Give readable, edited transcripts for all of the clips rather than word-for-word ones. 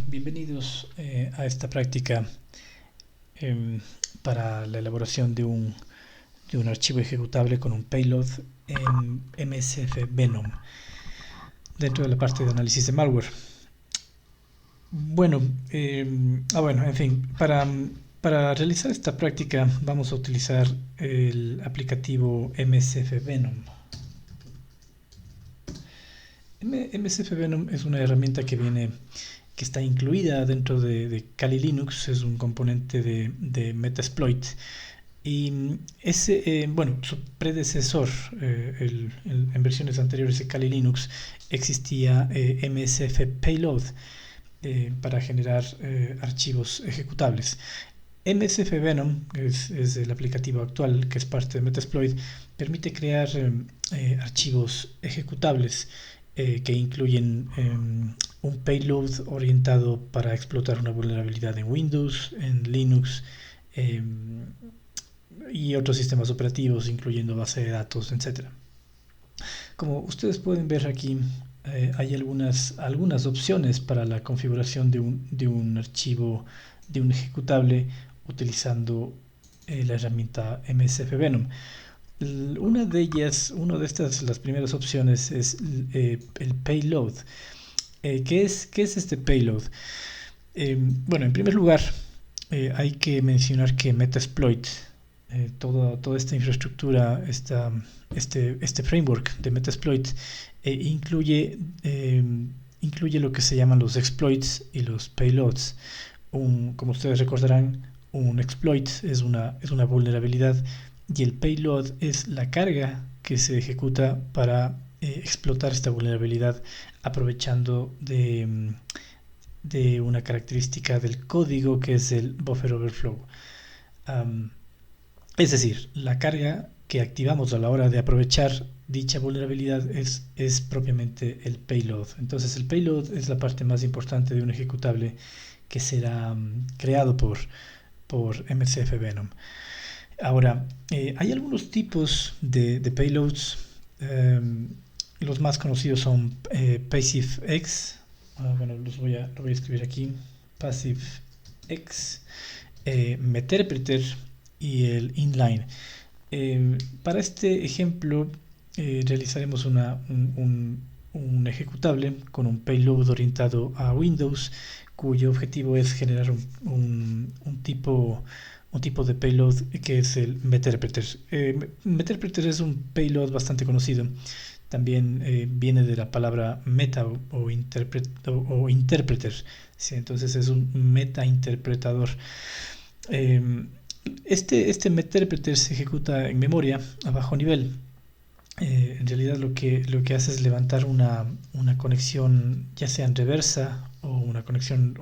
Bienvenidos a esta práctica em, para la elaboración de un archivo ejecutable con un payload en MSF Venom dentro de la parte de análisis de malware. Bueno, en fin, para realizar esta práctica vamos a utilizar el aplicativo MSF Venom. MSF Venom es una herramienta que está incluida dentro de Kali Linux, es un componente de Metasploit. Y su predecesor, en versiones anteriores de Kali Linux, existía MSF Payload para generar archivos ejecutables. MSF Venom es el aplicativo actual que es parte de Metasploit, permite crear archivos ejecutables que incluyen un payload orientado para explotar una vulnerabilidad en Windows, en Linux eh, y otros sistemas operativos, incluyendo base de datos, etcétera. Como ustedes pueden ver aquí, hay algunas opciones para la configuración de un archivo, de un ejecutable, utilizando la herramienta MSF Venom. Una de estas, las primeras opciones es el payload. ¿Qué es este payload? Bueno, en primer lugar, hay que mencionar que Metasploit, toda esta infraestructura, este framework de Metasploit, incluye lo que se llaman los exploits y los payloads. Como ustedes recordarán, un exploit es una vulnerabilidad y el payload es la carga que se ejecuta para explotar esta vulnerabilidad aprovechando de una característica del código que es el buffer overflow. Um, es decir, la carga que activamos a la hora de aprovechar dicha vulnerabilidad es propiamente el payload. Entonces el payload es la parte más importante de un ejecutable que será creado por MCF Venom. Ahora, hay algunos tipos de payloads. Los más conocidos son PassiveX. Lo voy a escribir aquí. PassiveX, Meterpreter y el inline. Para este ejemplo realizaremos un ejecutable con un payload orientado a Windows, cuyo objetivo es generar un tipo de payload que es el Meterpreter. Meterpreter es un payload bastante conocido. También viene de la palabra meta o interpreter. ¿Sí? Entonces es un meta interpretador. Eh, este meterpreter se ejecuta en memoria a bajo nivel. En realidad lo que hace es levantar una conexión, ya sea en reversa o una conexión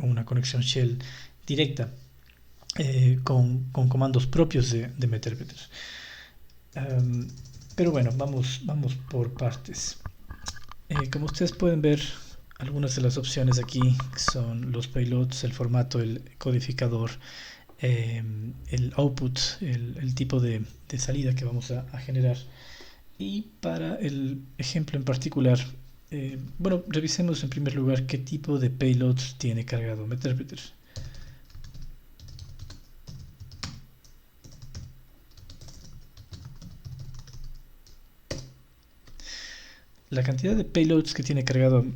shell directa con comandos propios de meterpreter. Um, pero bueno, vamos por partes. Como ustedes pueden ver, algunas de las opciones aquí son los payloads, el formato, el codificador, el output, el tipo de salida que vamos a generar. Y para el ejemplo en particular, revisemos en primer lugar qué tipo de payloads tiene cargado Meterpreter. La cantidad de payloads que tiene cargado,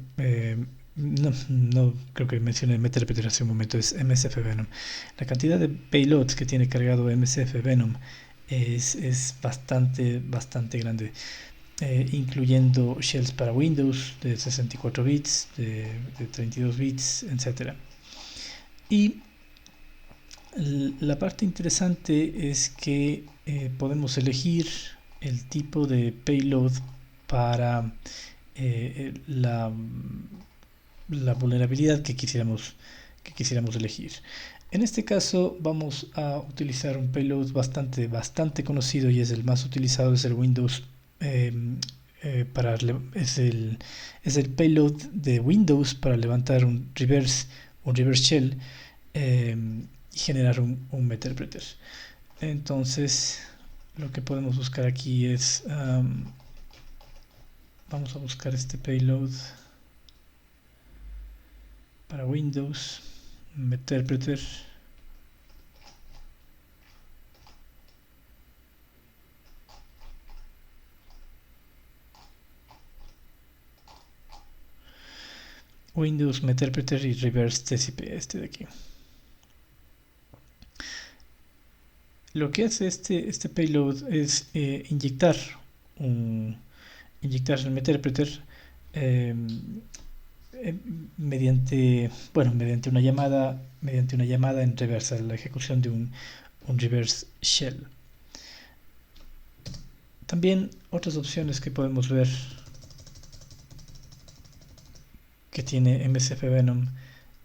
no creo que mencioné Meterpreter hace un momento, es MSF Venom. La cantidad de payloads que tiene cargado MSF Venom es bastante grande. Incluyendo shells para Windows de 64 bits, de 32 bits, etc. Y la parte interesante es que podemos elegir el tipo de payload para la vulnerabilidad que quisiéramos elegir. En este caso vamos a utilizar un payload bastante conocido y es el más utilizado, es el Windows eh, es el payload de Windows para levantar un reverse shell eh, y generar un meterpreter. Entonces lo que podemos buscar aquí es vamos a buscar este payload para Windows, Meterpreter. Windows, Meterpreter y Reverse TCP, este de aquí. Lo que hace este payload es inyectar el Meterpreter eh, mediante una llamada en reversa, la ejecución de un reverse shell. También otras opciones que podemos ver que tiene MCF Venom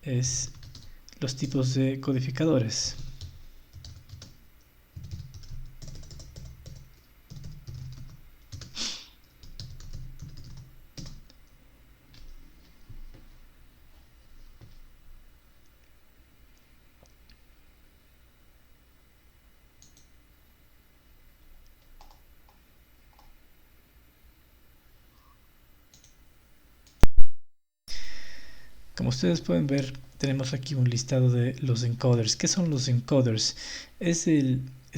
es los tipos de codificadores. Como ustedes pueden ver, tenemos aquí un listado de los encoders. ¿Qué son los encoders? Es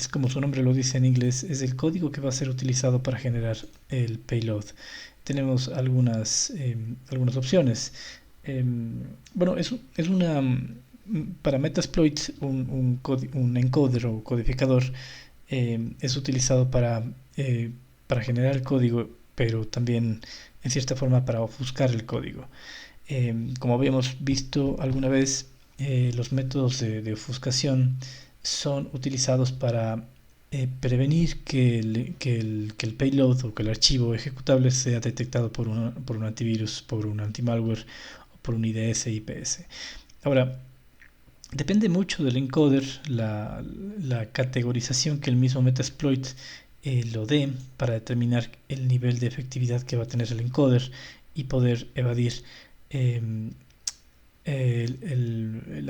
como su nombre lo dice en inglés, es el código que va a ser utilizado para generar el payload. Tenemos algunas opciones. Bueno, es una para Metasploit un encoder o codificador es utilizado para generar el código, pero también en cierta forma para ofuscar el código. Como habíamos visto alguna vez, los métodos de ofuscación son utilizados para prevenir que el payload o que el archivo ejecutable sea detectado por un antivirus, por un antimalware o por un IDS IPS. Ahora, depende mucho del encoder, la categorización que el mismo Metasploit lo dé para determinar el nivel de efectividad que va a tener el encoder y poder evadir el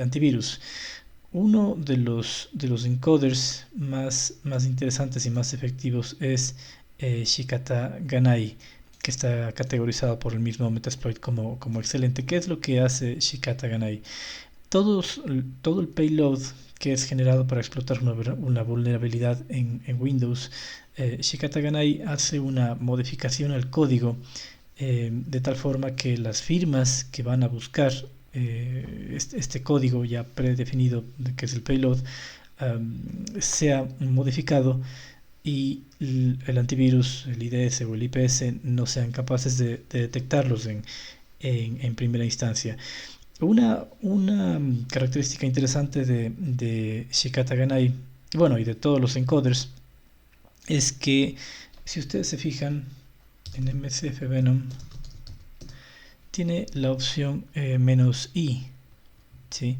antivirus. Uno de los encoders más interesantes y más efectivos es Shikata Ganai, que está categorizado por el mismo Metasploit como excelente. ¿Qué es lo que hace Shikata Ganai? Todo el payload que es generado para explotar una vulnerabilidad en Windows, Shikata Ganai hace una modificación al código de tal forma que las firmas que van a buscar este código ya predefinido, que es el payload, sea modificado y el antivirus, el IDS o el IPS no sean capaces de detectarlos en primera instancia. Una característica interesante de Shikata Ganai, bueno, y de todos los encoders, es que si ustedes se fijan en MCF Venom, tiene la opción "-i", ¿sí?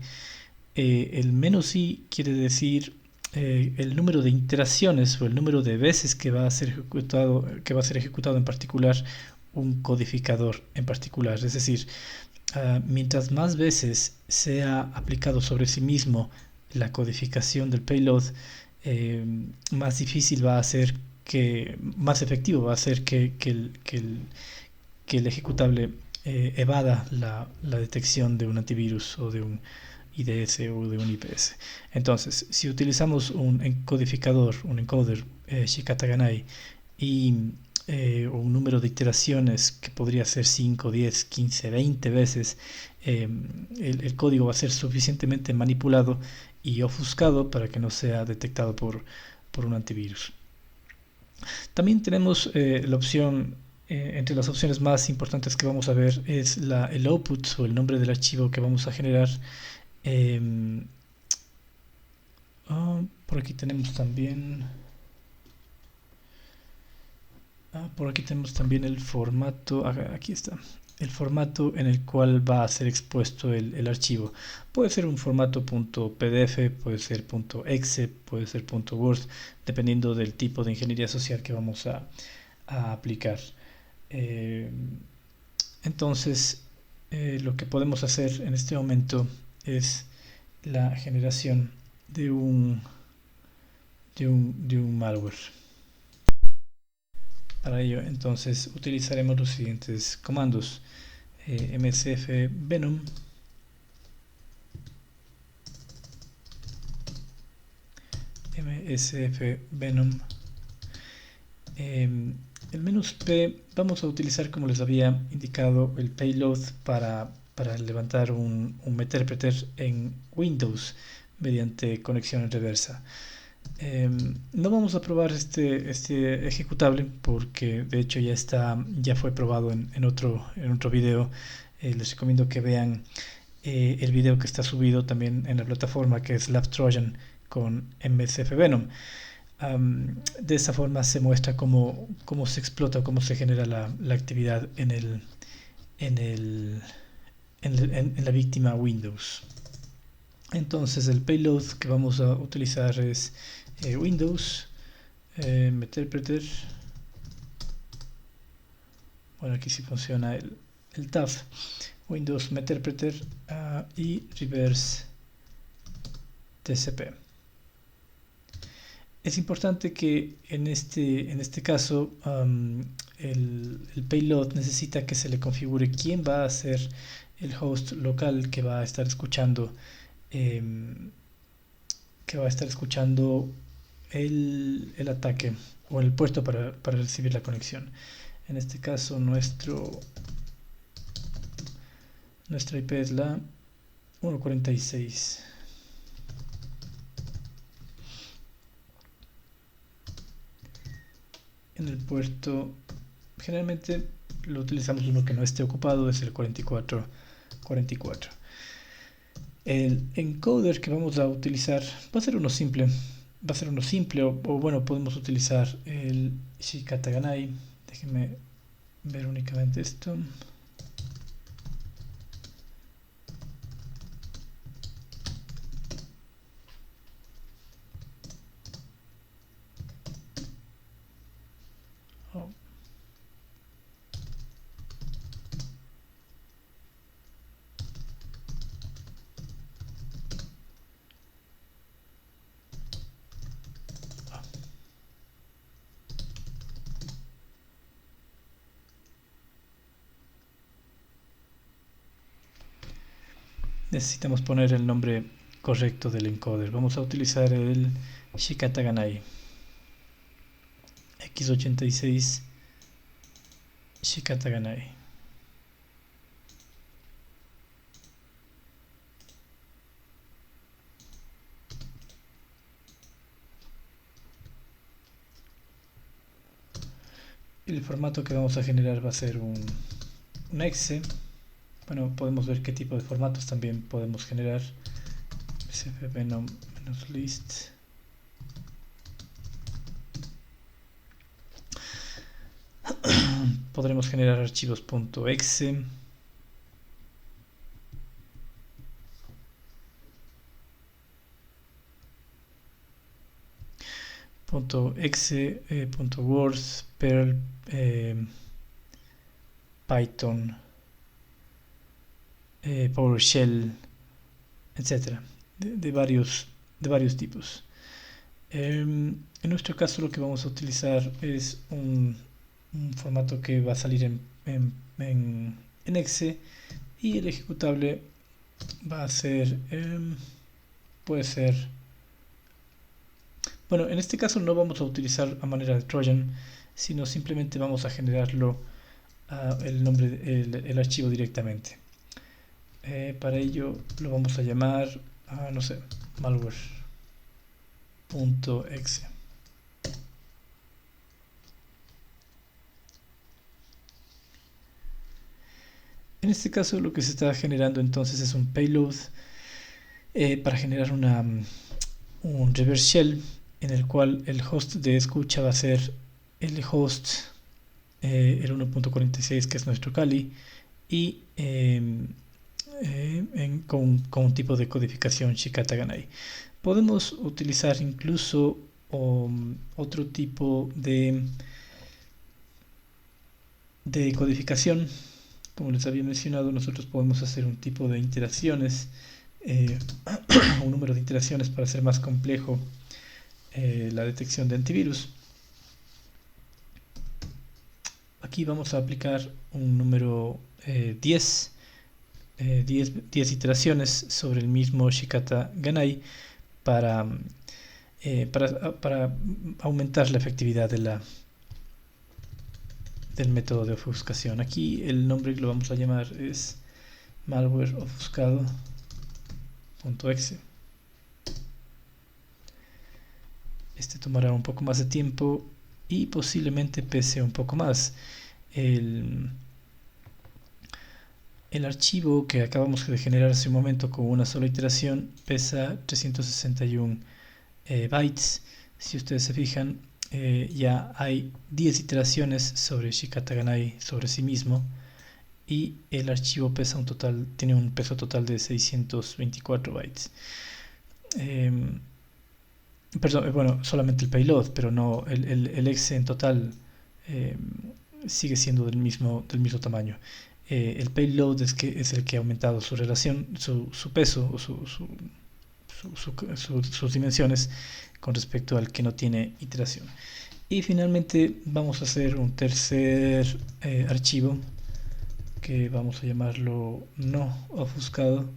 El "-i" quiere decir el número de iteraciones o el número de veces que va a ser ejecutado en particular un codificador en particular. Es decir, mientras más veces sea aplicado sobre sí mismo la codificación del payload, más difícil va a ser más efectivo va a ser que el ejecutable evada la detección de un antivirus o de un IDS o de un IPS. Entonces, si utilizamos un encodificador, un encoder Shikata Ganai y un número de iteraciones que podría ser 5, 10, 15, 20 veces, el código va a ser suficientemente manipulado y ofuscado para que no sea detectado por un antivirus. También tenemos la opción, entre las opciones más importantes que vamos a ver es el output o el nombre del archivo que vamos a generar. Por aquí tenemos también el formato. Aquí está el formato en el cual va a ser expuesto el archivo. Puede ser un formato .pdf, puede ser .exe, puede ser .word, dependiendo del tipo de ingeniería social que vamos a aplicar. Entonces, lo que podemos hacer en este momento es la generación de un malware. Para ello, entonces, utilizaremos los siguientes comandos: mcf venom sfvenom. El menus P vamos a utilizar, como les había indicado, el payload para levantar un meterpreter en Windows mediante conexión en reversa. No vamos a probar este ejecutable porque de hecho ya fue probado en otro video. Les recomiendo que vean el video que está subido también en la plataforma, que es LabTrojan con MSFvenom. De esa forma se muestra cómo se explota, cómo se genera la actividad en la víctima Windows. Entonces el payload que vamos a utilizar es Windows meterpreter. Bueno, aquí sí funciona el tab. Windows meterpreter y reverse TCP. Es importante que en este caso el payload necesita que se le configure quién va a ser el host local que va a estar escuchando el ataque, o el puerto para recibir la conexión. En este caso nuestra IP es la 1.46. En el puerto generalmente lo utilizamos uno que no esté ocupado, es el 4444. El encoder que vamos a utilizar va a ser uno simple, o bueno, podemos utilizar el Shikataganai. Déjenme ver únicamente esto. Necesitamos poner el nombre correcto del encoder. Vamos a utilizar el Shikataganai X86 Shikataganai. El formato que vamos a generar va a ser un exe. Bueno, podemos ver qué tipo de formatos también podemos generar. sfvenom-list. Podremos generar archivos .exe. .exe, .word, Perl, Python, PowerShell, etcétera, de varios tipos. En nuestro caso lo que vamos a utilizar es un formato que va a salir en exe, y el ejecutable va a ser puede ser, bueno, en este caso no vamos a utilizar a manera de Trojan, sino simplemente vamos a generarlo el archivo directamente. Para ello lo vamos a llamar no sé, malware.exe. En este caso lo que se está generando entonces es un payload para generar un reverse shell, en el cual el host de escucha va a ser el host el 1.46, que es nuestro Kali, y con un tipo de codificación Shikataganai. Podemos utilizar incluso otro tipo de codificación. Como les había mencionado, nosotros podemos hacer un tipo de iteraciones, un número de iteraciones para hacer más complejo la detección de antivirus. Aquí vamos a aplicar un número 10 iteraciones sobre el mismo Shikataganai para para aumentar la efectividad del método de ofuscación. Aquí el nombre que lo vamos a llamar es malware ofuscado.exe. Este tomará un poco más de tiempo y posiblemente pese un poco más. El archivo que acabamos de generar hace un momento con una sola iteración pesa 361 bytes. Si ustedes se fijan, ya hay 10 iteraciones sobre Shikataganai sobre sí mismo, y el archivo tiene un peso total de 624 bytes. Perdón, bueno, solamente el payload, pero no el exe en total sigue siendo del mismo tamaño. El payload es el que ha aumentado su relación, su peso o sus dimensiones con respecto al que no tiene iteración. Y finalmente vamos a hacer un tercer archivo que vamos a llamarlo no ofuscado,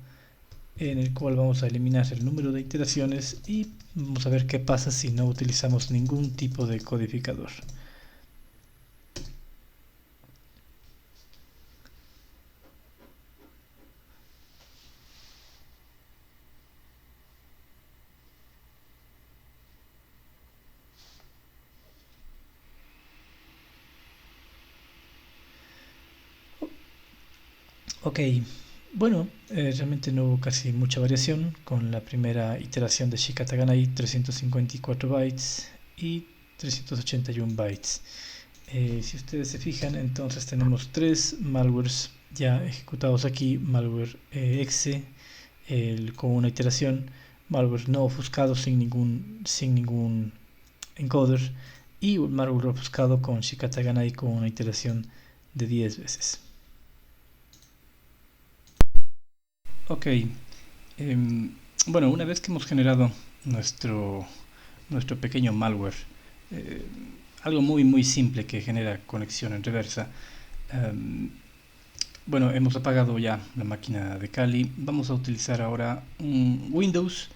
en el cual vamos a eliminar el número de iteraciones y vamos a ver qué pasa si no utilizamos ningún tipo de codificador. Ok, bueno, realmente no hubo casi mucha variación con la primera iteración de Shikataganai, 354 bytes y 381 bytes. Si ustedes se fijan, entonces tenemos tres malwares ya ejecutados aquí: malware exe con una iteración, malware no ofuscado sin ningún encoder, y un malware ofuscado con Shikataganai con una iteración de 10 veces. Ok, bueno, una vez que hemos generado nuestro pequeño malware, eh, algo muy simple que genera conexión en reversa, bueno, hemos apagado ya la máquina de Kali. Vamos a utilizar ahora un Windows.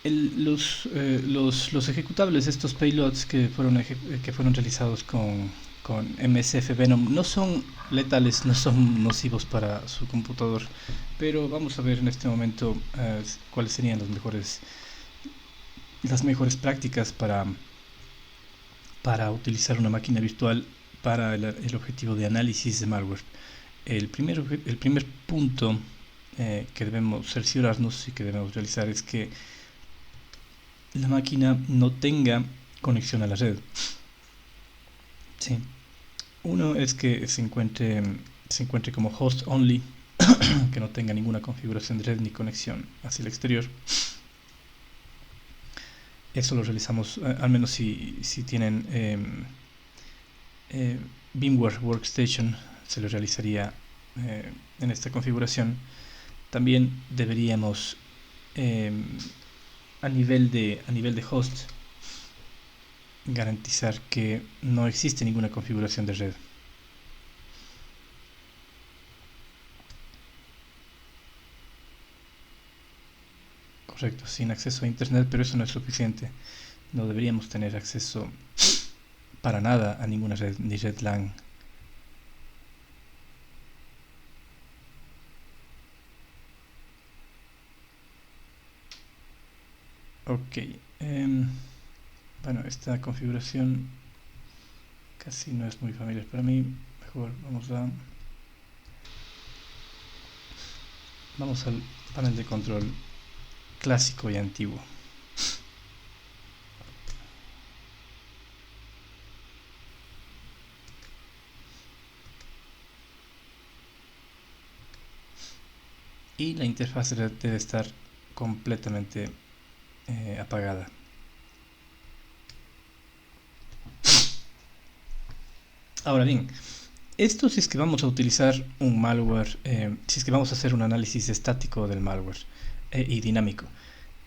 Los ejecutables, estos payloads que fueron realizados con MSF Venom, no son letales, no son nocivos para su computador, pero vamos a ver en este momento cuáles serían las mejores prácticas para utilizar una máquina virtual para el objetivo de análisis de malware. El primer punto que debemos cerciorarnos y que debemos realizar es que la máquina no tenga conexión a la red. Sí. Uno es que se encuentre como host only, que no tenga ninguna configuración de red ni conexión hacia el exterior. Eso lo realizamos, al menos si tienen VMware Workstation, se lo realizaría en esta configuración. También deberíamos a nivel de host garantizar que no existe ninguna configuración de red. Correcto, sin acceso a internet, pero eso no es suficiente. No deberíamos tener acceso para nada a ninguna red, ni red LAN. Ok, bueno, esta configuración casi no es muy familiar para mí. Mejor vamos al panel de control clásico y antiguo. Y la interfaz debe estar completamente apagada. Ahora bien, esto si es que vamos a utilizar un malware, si es que vamos a hacer un análisis estático del malware y dinámico.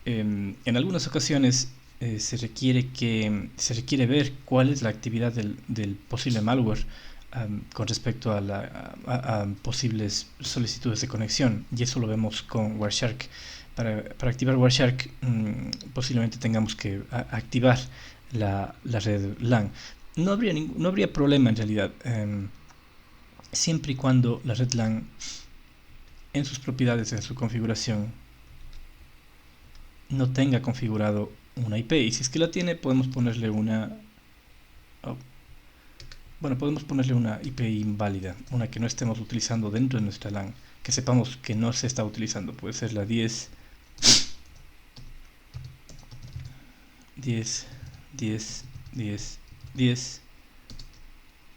En algunas ocasiones se requiere ver cuál es la actividad del posible malware con respecto a posibles solicitudes de conexión, y eso lo vemos con Wireshark. para activar Wireshark posiblemente tengamos que activar la red LAN. No habría problema en realidad, siempre y cuando la red LAN en sus propiedades, en su configuración, no tenga configurado una IP. Y si es que la tiene, podemos ponerle una podemos ponerle una IP inválida, una que no estemos utilizando dentro de nuestra LAN, que sepamos que no se está utilizando. Puede ser la 10 10 10 10 10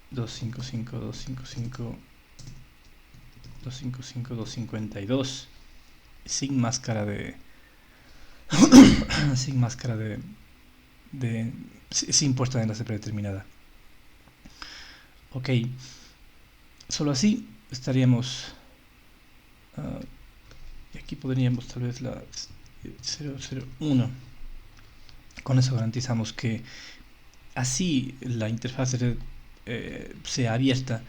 255 255 255 252 sin máscara de sin máscara de sin puesta de enlace predeterminada. Ok, solo así estaríamos y aquí podríamos tal vez la 001. Con eso garantizamos que así la interfaz de red sea abierta,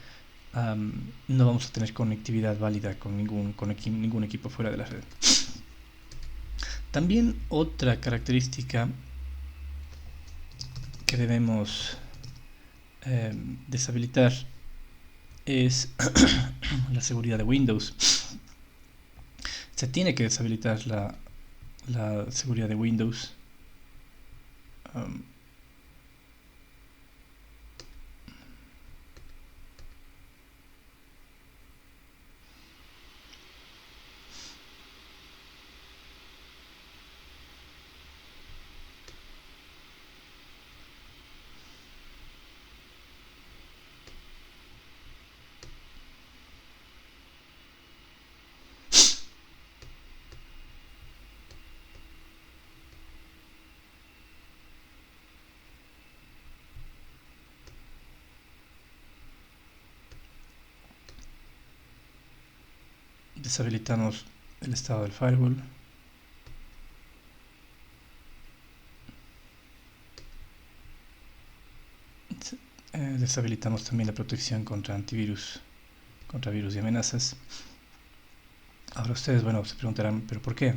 no vamos a tener conectividad válida con ningún equipo fuera de la red. También otra característica que debemos deshabilitar es la seguridad de Windows. Se tiene que deshabilitar la seguridad de Windows. Deshabilitamos el estado del firewall. Deshabilitamos también la protección contra antivirus, contra virus y amenazas. Ahora ustedes, se preguntarán, ¿pero por qué?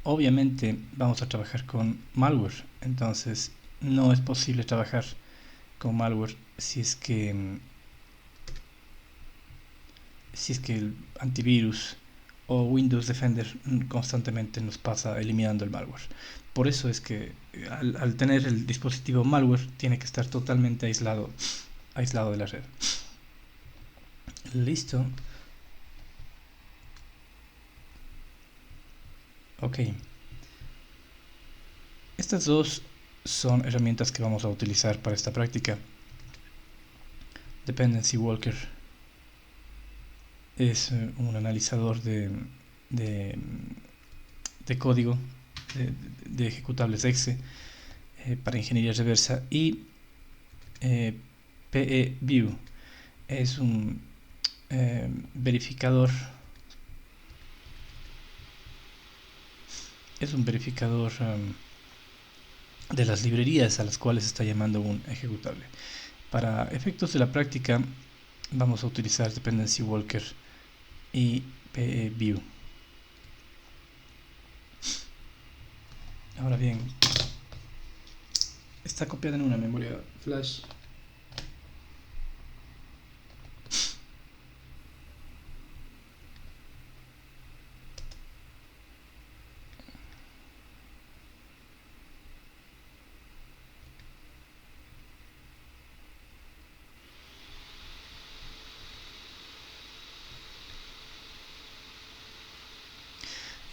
Obviamente vamos a trabajar con malware, entonces no es posible trabajar con malware si es que el antivirus o Windows Defender constantemente nos pasa eliminando el malware. Por eso es que al tener el dispositivo malware tiene que estar totalmente aislado de la red. Listo. Ok. Estas dos son herramientas que vamos a utilizar para esta práctica. Dependency Walker es un analizador de código de ejecutables exe para ingeniería reversa, y PEView es un verificador de las librerías a las cuales está llamando un ejecutable. Para efectos de la práctica vamos a utilizar Dependency Walker y PEView. Ahora bien, está copiada en una memoria flash.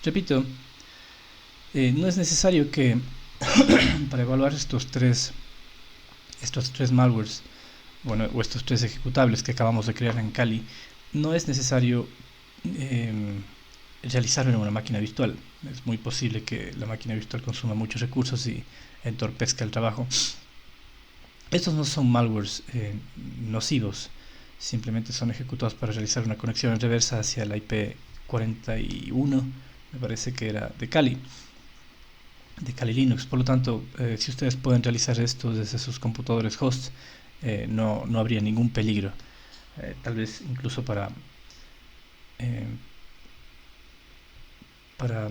Repito, no es necesario que para evaluar estos tres malwares, o estos tres ejecutables que acabamos de crear en Kali, no es necesario realizarlo en una máquina virtual. Es muy posible que la máquina virtual consuma muchos recursos y entorpezca el trabajo. Estos no son malwares nocivos, simplemente son ejecutados para realizar una conexión en reversa hacia la IP 41, me parece que era de Kali Linux. Por lo tanto, si ustedes pueden realizar esto desde sus computadores host, no habría ningún peligro. Tal vez incluso para,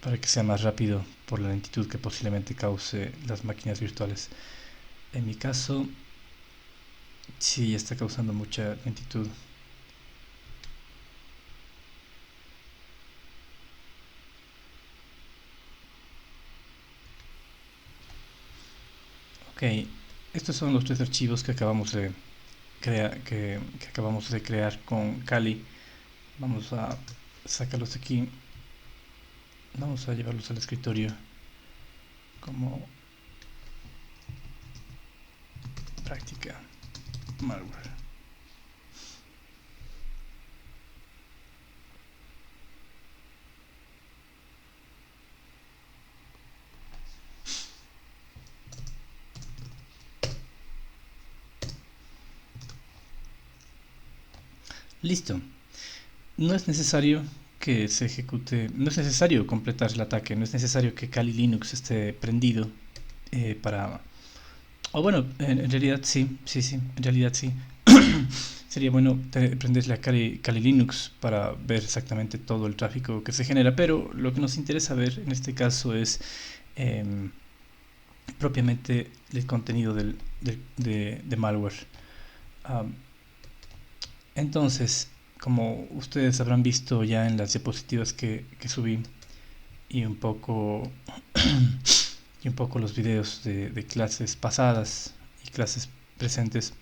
para que sea más rápido por la lentitud que posiblemente cause las máquinas virtuales. En mi caso, sí está causando mucha lentitud. Ok, estos son los 3 archivos que acabamos de crear con Kali. Vamos a sacarlos de aquí. Vamos a llevarlos al escritorio como práctica malware. Listo. No es necesario que se ejecute, no es necesario completar el ataque, no es necesario que Kali Linux esté prendido para... O bueno, en realidad sí, en realidad sí. Sería bueno prenderle a Kali Linux para ver exactamente todo el tráfico que se genera, pero lo que nos interesa ver en este caso es propiamente el contenido de malware. Entonces, como ustedes habrán visto ya en las diapositivas que subí y un poco y un poco los videos de clases pasadas y clases presentes,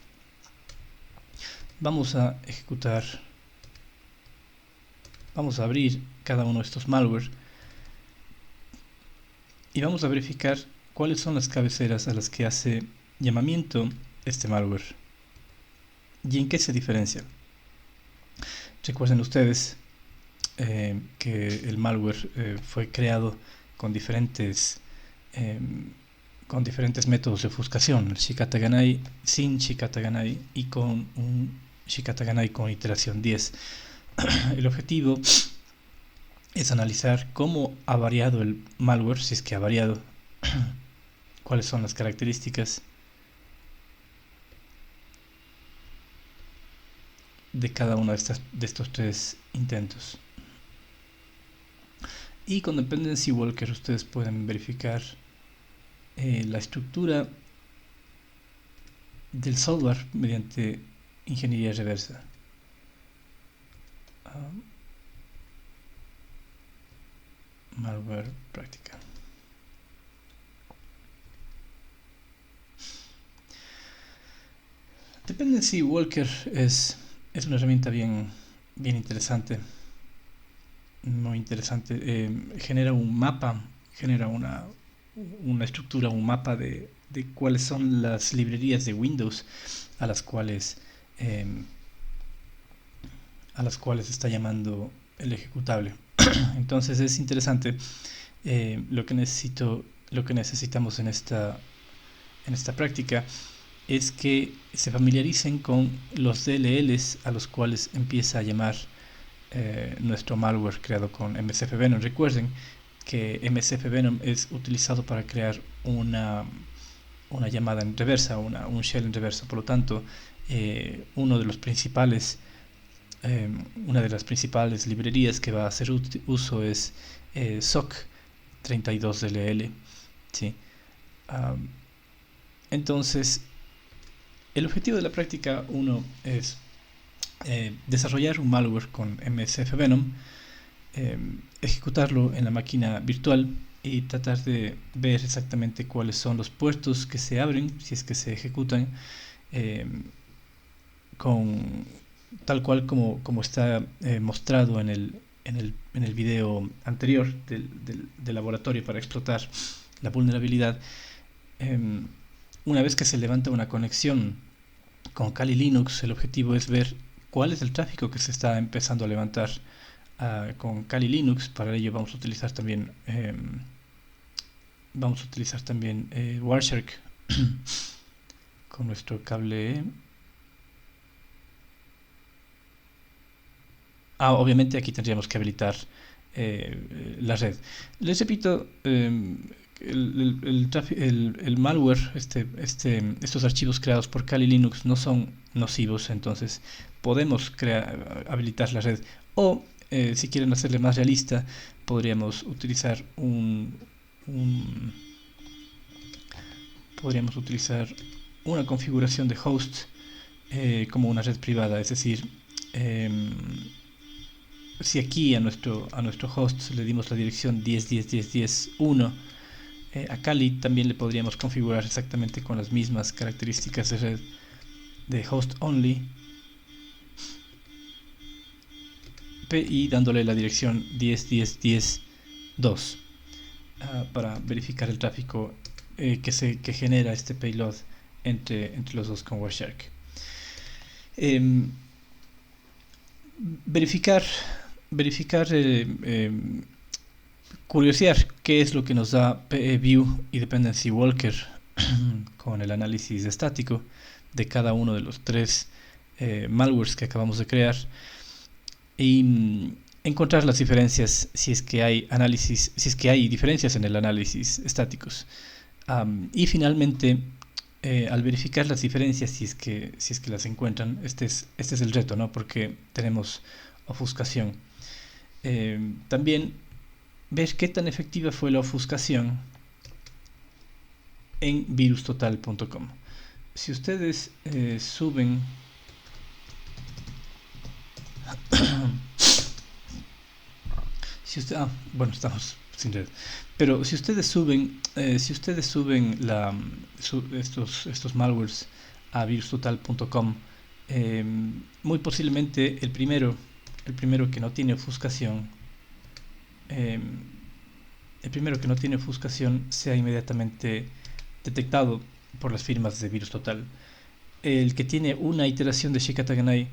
vamos a abrir cada uno de estos malware y vamos a verificar cuáles son las cabeceras a las que hace llamamiento este malware y en qué se diferencia. Recuerden ustedes que el malware fue creado con diferentes métodos de ofuscación, el Shikataganai, sin Shikataganai y con un Shikataganai con iteración 10. El objetivo es analizar cómo ha variado el malware, si es que ha variado, cuáles son las características de cada uno de estos 3 intentos. Y con Dependency Walker ustedes pueden verificar la estructura del software mediante ingeniería reversa. Malware práctica. Dependency Walker es una herramienta bien interesante, muy interesante. Genera un mapa, genera una estructura, un mapa de cuáles son las librerías de Windows a las cuales está llamando el ejecutable. Entonces es interesante lo que necesitamos en esta práctica es que se familiaricen con los DLLs a los cuales empieza a llamar nuestro malware creado con MSF Venom. Recuerden que MSF Venom es utilizado para crear una llamada en reversa, un shell en reversa. Por lo tanto, una de las principales librerías que va a hacer uso es SOC 32DLL. ¿Sí? Entonces, el objetivo de la práctica 1 es desarrollar un malware con MSF Venom, ejecutarlo en la máquina virtual y tratar de ver exactamente cuáles son los puertos que se abren si es que se ejecutan tal cual como está mostrado en el video anterior del laboratorio para explotar la vulnerabilidad. Una vez que se levanta una conexión con Kali Linux, el objetivo es ver cuál es el tráfico que se está empezando a levantar con Kali Linux. Para ello vamos a utilizar también Wireshark con nuestro cable. Obviamente aquí tendríamos que habilitar la red. Les repito, el malware, estos archivos creados por Kali Linux no son nocivos, entonces podemos habilitar la red, o si quieren hacerle más realista, podríamos utilizar podríamos utilizar una configuración de host como una red privada, es decir, si aquí a nuestro host le dimos la dirección 10.10.10.10.1, a Kali también le podríamos configurar exactamente con las mismas características de red de host only y dándole la dirección 10.10.10.2 para verificar el tráfico que genera este payload entre los dos con Wireshark. Verificar, curiosear qué es lo que nos da View y Dependency Walker con el análisis estático de cada uno de los tres malwares que acabamos de crear y encontrar las diferencias si es que hay diferencias en el análisis estáticos. Y finalmente, al verificar las diferencias, si es que las encuentran, este es el reto, ¿no? Porque tenemos ofuscación. También ver qué tan efectiva fue la ofuscación en virustotal.com. Si ustedes suben bueno, estamos sin red. Pero si ustedes suben estos malwares a virustotal.com, muy posiblemente el primero que no tiene ofuscación, sea inmediatamente detectado por las firmas de VirusTotal. El que tiene una iteración de Shikataganai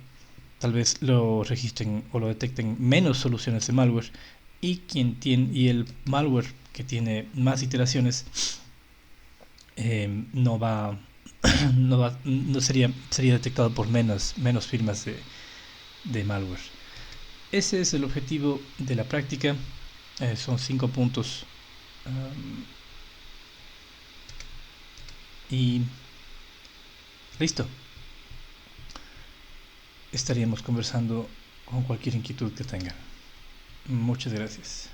tal vez lo registren o lo detecten menos soluciones de malware, y el malware que tiene más iteraciones no sería detectado por menos firmas de malware. Ese es el objetivo de la práctica. Son 5 puntos y listo. Estaríamos conversando con cualquier inquietud que tengan. Muchas gracias.